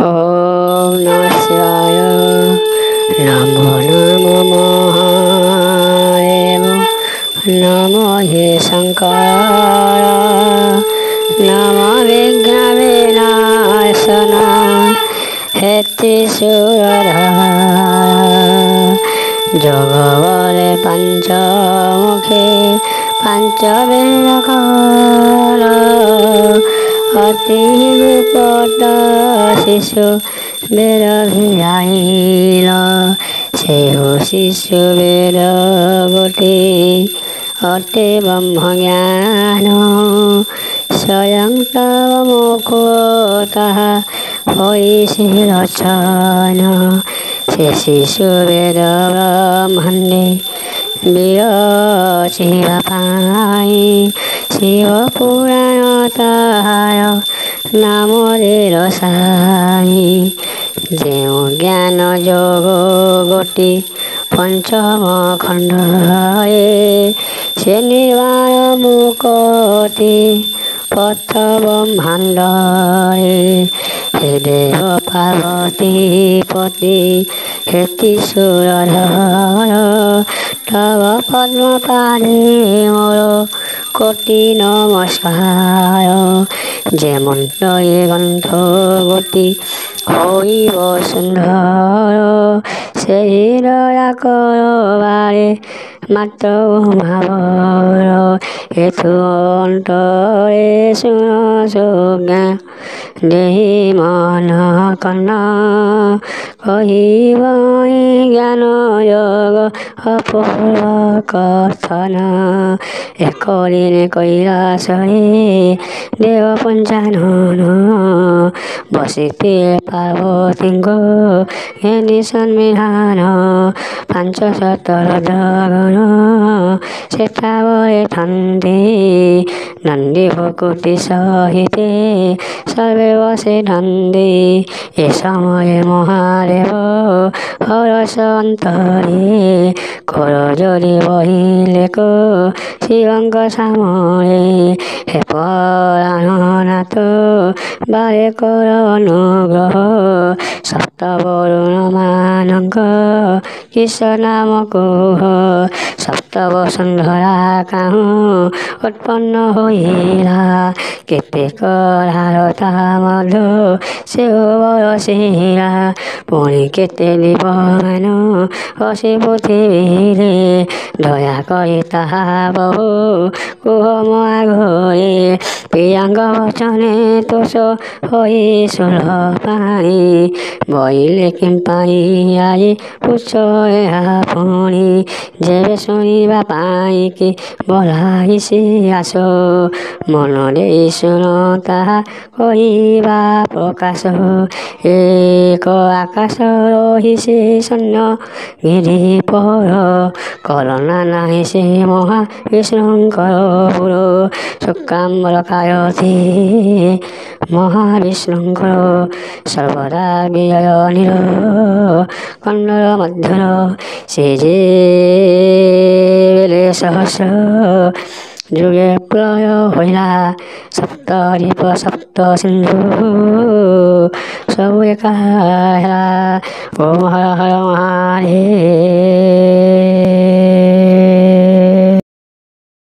ओम नमः शिवाय। नमो नमो महादेव। नमो हे शंकर। नमो विघ्न विनाशन हे त्रिशूलधार। जगवरे पंचमुखे पंचबीरकार। अति विपट शिशु बेर भिड़ाइल। सेहु शिशु बेर गोटे अटे ब्रह्म ज्ञान। स्वयं तव मुकुटः होइसे रचन। से शिशु बेर ब्रह्मांडे विरचिबा पाई। शिव पुराण तार नामरे रसाई। जेउ ज्ञान जोग गोटी पंचम खंडे। से निर्वाण मुकति पथ ब्रह्मांडे। हे देव पार्वती पति हे त्रिशूलधर। तव पद्म पादे मोर कोटि नमस्कार। जे मंत्र ये ग्रंथ गोटी हईब सुंदर। से दया करबारे मात्र भावर। हेतु अंतरे सुन सुज्ञा देहि मन कर्ण। कहिब ज्ञान योग अपूर्व कथन। एक दिन कैलासरे देव पंचानन। बसिते पार्वती घेनि सन्मिधान। पांच सतर जगन सेठावरे थान्ते। नंदी भकुति सहिते सर्वे बसे नंदी। ए समय महादेव हरस अंतरे। कर जोड़ी बहिले को शिवंक सामरे। हे प्राणनाथ बारे कर अनुग्रह। सप्त वरुण मानक किस नाम कुह। सप्त वसुंधरा काहू उत्पन्न होइला। केते करार ता मधु से बरसिला। पुणी केते दीप मान हसी पृथिवीरे। दया करी ताहा बहु कुह मो आगरे। प्रियांग वचने तोष होई सुलभ पाणी। बइले किंपाई आई पुछ ଏହା पुणी। जेबे शुणिबा पाई कि बलाई से आस। मन देई शुण ताहा कहिबा प्रकाश। एक आकाश रही से शून्य गिरिपर। कलना नाही से महा विष्णुंकर पुर। शुक्राम्बर कायति महाविष्णुंकर। सर्वदा विजय नीर कन्नर मध्यर। से जे बेले सहस्र जुगे प्रलय होइला। सप्त द्वीप सप्त सिंधु सब एका हेला। ओम हर हर महादेव।